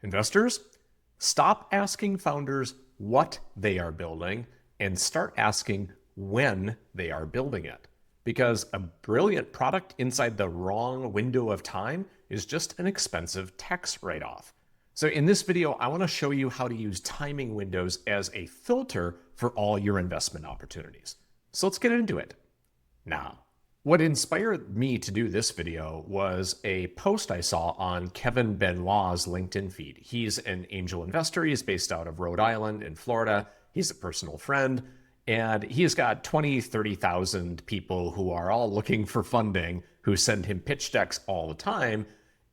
Investors, stop asking founders what they are building and start asking when they are building it. Because a brilliant product inside the wrong window of time is just an expensive tax write-off. So in this video, I want to show you how to use timing windows as a filter for all your investment opportunities. So let's get into it. Now, what inspired me to do this video was a post I saw on Kevin Benoit's LinkedIn feed. He's an angel investor. He's based out of Rhode Island in Florida. He's a personal friend, and he's got 20, 30,000 people who are all looking for funding who send him pitch decks all the time.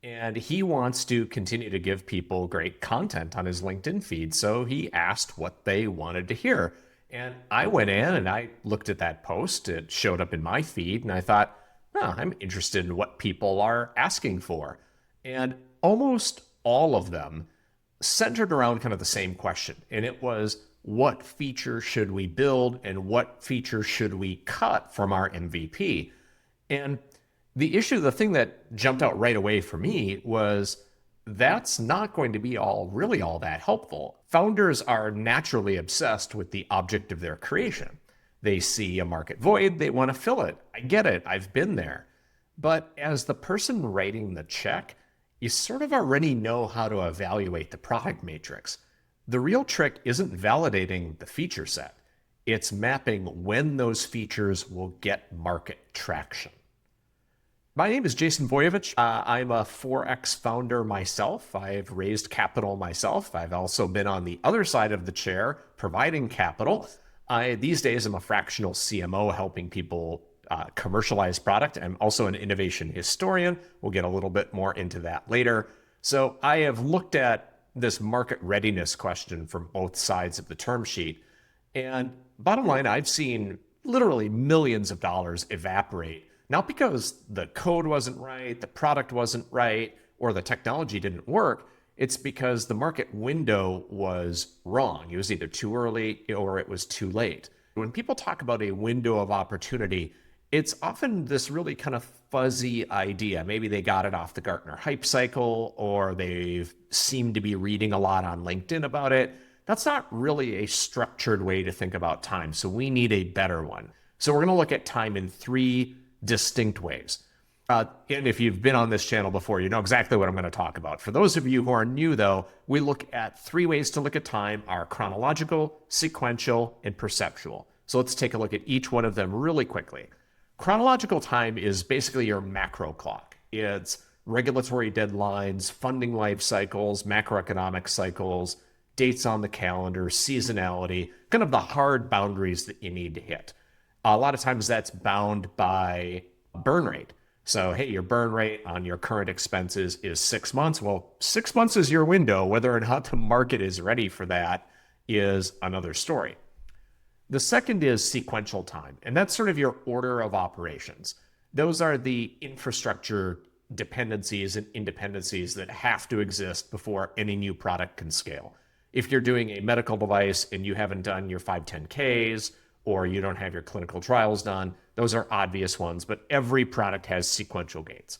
And he wants to continue to give people great content on his LinkedIn feed. So he asked what they wanted to hear. And I went in and I looked at that post. It showed up in my feed and I thought, oh, I'm interested in what people are asking for. And almost all of them centered around kind of the same question. And it was, what feature should we build and what feature should we cut from our MVP? And the thing that jumped out right away for me was that's not going to be really all that helpful. Founders are naturally obsessed with the object of their creation. They see a market void, they want to fill it. I get it, I've been there. But as the person writing the check, you sort of already know how to evaluate the product matrix. The real trick isn't validating the feature set. It's mapping when those features will get market traction. My name is Jason Voiovich. I'm a 4X founder myself. I've raised capital myself. I've also been on the other side of the chair providing capital. These days, I'm a fractional CMO helping people commercialize product. I'm also an innovation historian. We'll get a little bit more into that later. So I have looked at this market readiness question from both sides of the term sheet. And bottom line, I've seen literally millions of dollars evaporate. Not because the code wasn't right, the product wasn't right, or the technology didn't work. It's because the market window was wrong. It was either too early or it was too late. When people talk about a window of opportunity, it's often this really kind of fuzzy idea. Maybe they got it off the Gartner hype cycle, or they've seemed to be reading a lot on LinkedIn about it. That's not really a structured way to think about time. So we need a better one. So we're going to look at time in three distinct ways. And if you've been on this channel before, you know exactly what I'm going to talk about. For those of you who are new, though, we look at three ways to look at time: are chronological, sequential, and perceptual. So let's take a look at each one of them really quickly. Chronological time is basically your macro clock. It's regulatory deadlines, funding life cycles, macroeconomic cycles, dates on the calendar, seasonality, kind of the hard boundaries that you need to hit. A lot of times that's bound by burn rate. So, hey, your burn rate on your current expenses is 6 months. Well, 6 months is your window. Whether or not the market is ready for that is another story. The second is sequential time, and that's sort of your order of operations. Those are the infrastructure dependencies and independencies that have to exist before any new product can scale. If you're doing a medical device and you haven't done your 510Ks, or you don't have your clinical trials done, those are obvious ones, but every product has sequential gates.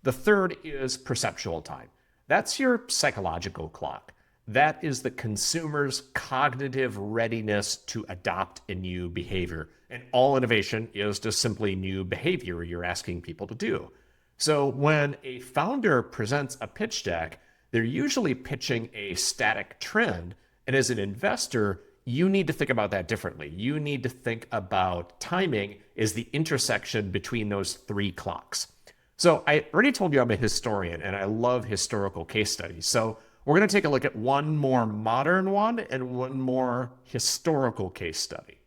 The third is perceptual time. That's your psychological clock. That is the consumer's cognitive readiness to adopt a new behavior. And all innovation is just simply new behavior you're asking people to do. So when a founder presents a pitch deck, they're usually pitching a static trend. And as an investor, you need to think about that differently. You need to think about timing as the intersection between those three clocks. So I already told you I'm a historian and I love historical case studies. So we're going to take a look at one more modern one and one more historical case study.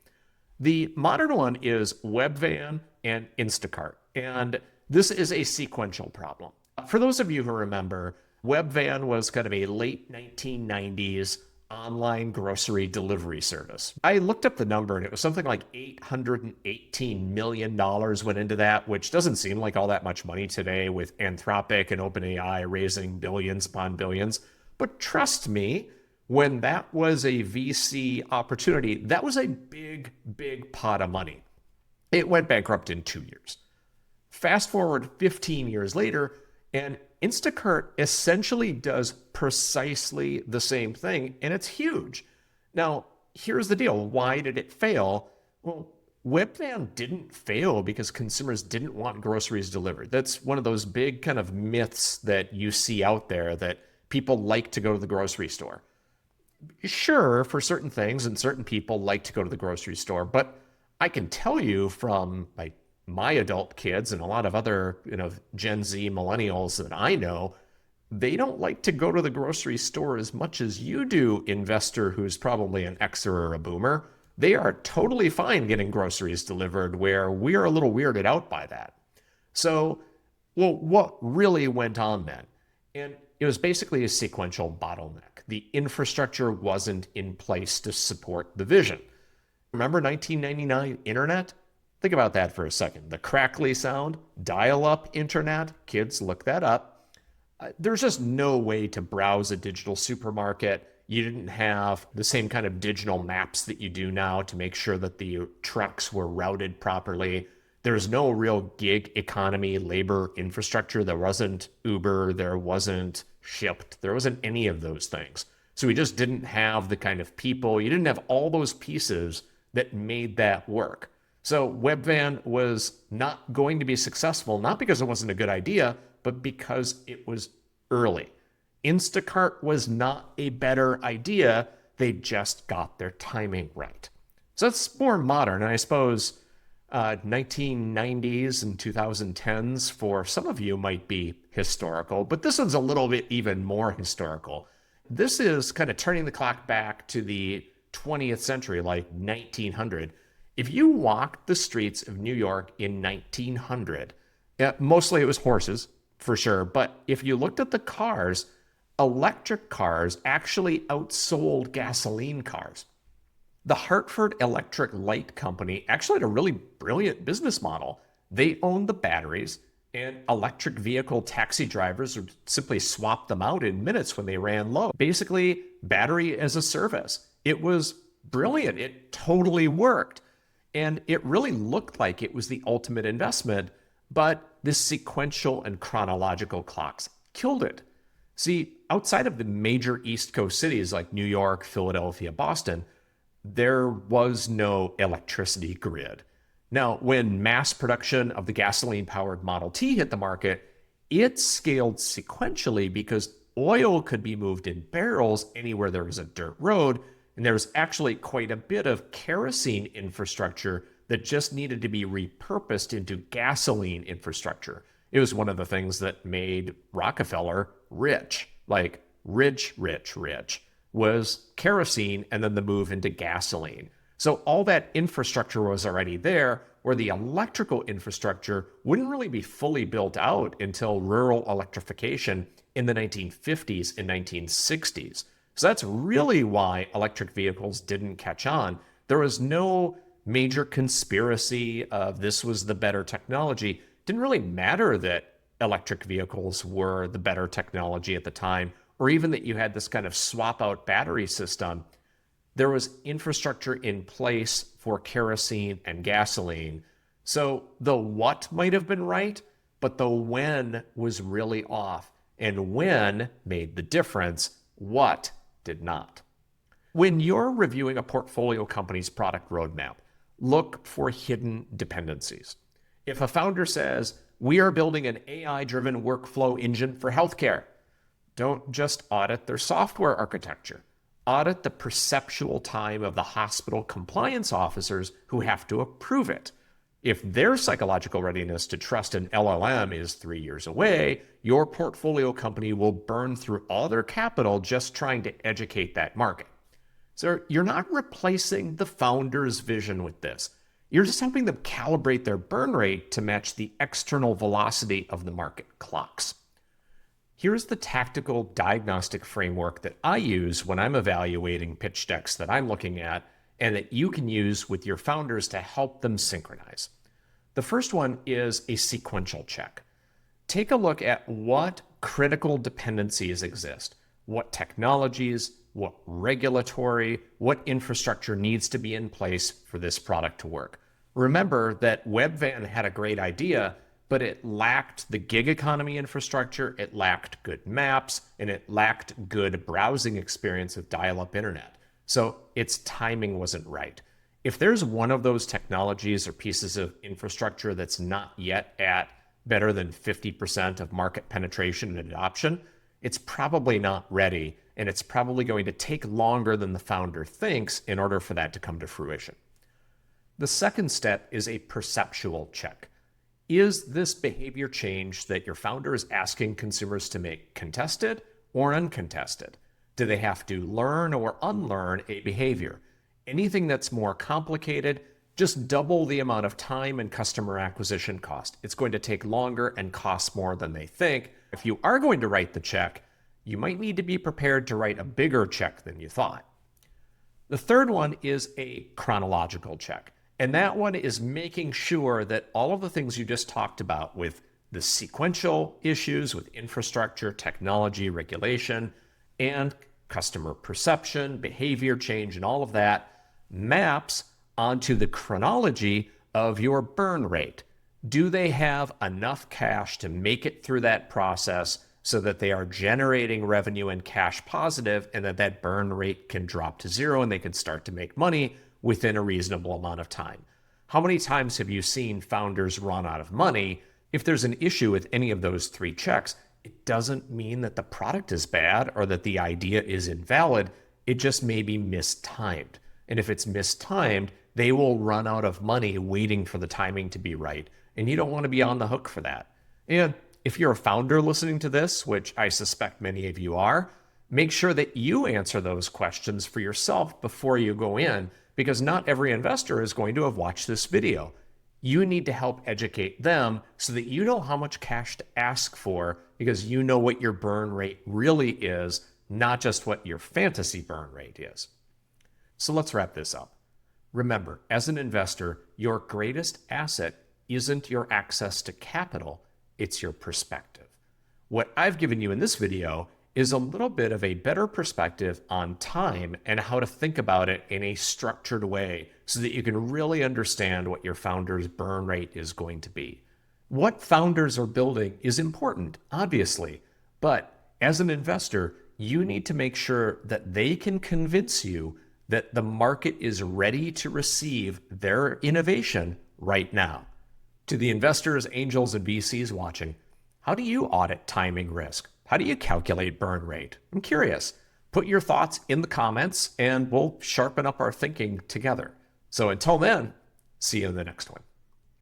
The modern one is Webvan and Instacart. And this is a sequential problem. For those of you who remember, Webvan was kind of a late 1990s online grocery delivery service. I looked up the number and it was something like $818 million went into that, which doesn't seem like all that much money today with Anthropic and OpenAI raising billions upon billions. But trust me, when that was a VC opportunity, that was a big, big pot of money. It went bankrupt in 2 years. Fast forward 15 years later, and Instacart essentially does precisely the same thing, and it's huge. Now, here's the deal. Why did it fail? Well, Webvan didn't fail because consumers didn't want groceries delivered. That's one of those big kind of myths that you see out there, that people like to go to the grocery store. Sure, for certain things, and certain people like to go to the grocery store, but I can tell you from my adult kids and a lot of other, Gen Z millennials that I know, they don't like to go to the grocery store as much as you do, investor who's probably an Xer or a boomer. They are totally fine getting groceries delivered, where we're a little weirded out by that. So, well, what really went on then? And it was basically a sequential bottleneck. The infrastructure wasn't in place to support the vision. Remember 1999 internet? Think about that for a second. The crackly sound, dial-up internet, kids, look that up. There's just no way to browse a digital supermarket. You didn't have the same kind of digital maps that you do now to make sure that the trucks were routed properly. There's no real gig economy labor infrastructure. There wasn't Uber, there wasn't Shipt, there wasn't any of those things. So we just didn't have the kind of people, you didn't have all those pieces that made that work. So Webvan was not going to be successful, not because it wasn't a good idea, but because it was early. Instacart was not a better idea. They just got their timing right. So that's more modern. And I suppose 1990s and 2010s for some of you might be historical, but this one's a little bit even more historical. This is kind of turning the clock back to the 20th century, like 1900. If you walked the streets of New York in 1900, mostly it was horses, for sure. But if you looked at the cars, electric cars actually outsold gasoline cars. The Hartford Electric Light Company actually had a really brilliant business model. They owned the batteries, and electric vehicle taxi drivers would simply swap them out in minutes when they ran low. Basically, battery as a service. It was brilliant. It totally worked. And it really looked like it was the ultimate investment, but the sequential and chronological clocks killed it. See, outside of the major East Coast cities like New York, Philadelphia, Boston, there was no electricity grid. Now, when mass production of the gasoline-powered Model T hit the market, it scaled sequentially because oil could be moved in barrels anywhere there was a dirt road, and there was actually quite a bit of kerosene infrastructure that just needed to be repurposed into gasoline infrastructure. It was one of the things that made Rockefeller rich, like rich, was kerosene and then the move into gasoline. So all that infrastructure was already there, where the electrical infrastructure wouldn't really be fully built out until rural electrification in the 1950s and 1960s. So that's really why electric vehicles didn't catch on. There was no major conspiracy of this was the better technology. It didn't really matter that electric vehicles were the better technology at the time, or even that you had this kind of swap out battery system. There was infrastructure in place for kerosene and gasoline. So the what might have been right, but the when was really off. And when made the difference, what did not. When you're reviewing a portfolio company's product roadmap, look for hidden dependencies. If a founder says, we are building an AI-driven workflow engine for healthcare, don't just audit their software architecture. Audit the perceptual time of the hospital compliance officers who have to approve it. If their psychological readiness to trust an LLM is 3 years away, your portfolio company will burn through all their capital just trying to educate that market. So you're not replacing the founder's vision with this. You're just helping them calibrate their burn rate to match the external velocity of the market clocks. Here's the tactical diagnostic framework that I use when I'm evaluating pitch decks that I'm looking at, and that you can use with your founders to help them synchronize. The first one is a sequential check. Take a look at what critical dependencies exist, what technologies, what regulatory, what infrastructure needs to be in place for this product to work. Remember that Webvan had a great idea, but it lacked the gig economy infrastructure, it lacked good maps, and it lacked good browsing experience with dial-up internet. So its timing wasn't right. If there's one of those technologies or pieces of infrastructure that's not yet at better than 50% of market penetration and adoption, it's probably not ready, and it's probably going to take longer than the founder thinks in order for that to come to fruition. The second step is a perceptual check. Is this behavior change that your founder is asking consumers to make contested or uncontested? Do they have to learn or unlearn a behavior? Anything that's more complicated, just double the amount of time and customer acquisition cost. It's going to take longer and cost more than they think. If you are going to write the check, you might need to be prepared to write a bigger check than you thought. The third one is a chronological check. And that one is making sure that all of the things you just talked about with the sequential issues with infrastructure, technology, regulation, and customer perception, behavior change, and all of that maps onto the chronology of your burn rate. Do they have enough cash to make it through that process so that they are generating revenue and cash positive, and that burn rate can drop to zero and they can start to make money within a reasonable amount of time? How many times have you seen founders run out of money? If there's an issue with any of those three checks, it doesn't mean that the product is bad or that the idea is invalid. It just may be mistimed. And if it's mistimed, they will run out of money waiting for the timing to be right. And you don't want to be on the hook for that. And if you're a founder listening to this, which I suspect many of you are, make sure that you answer those questions for yourself before you go in, because not every investor is going to have watched this video. You need to help educate them so that you know how much cash to ask for, because you know what your burn rate really is, not just what your fantasy burn rate is. So let's wrap this up. Remember, as an investor, your greatest asset isn't your access to capital, it's your perspective. What I've given you in this video is a little bit of a better perspective on time and how to think about it in a structured way so that you can really understand what your founder's burn rate is going to be. What founders are building is important, obviously, but as an investor, you need to make sure that they can convince you that the market is ready to receive their innovation right now. To the investors, angels, and VCs watching, how do you audit timing risk? How do you calculate burn rate? I'm curious. Put your thoughts in the comments and we'll sharpen up our thinking together. So until then, see you in the next one.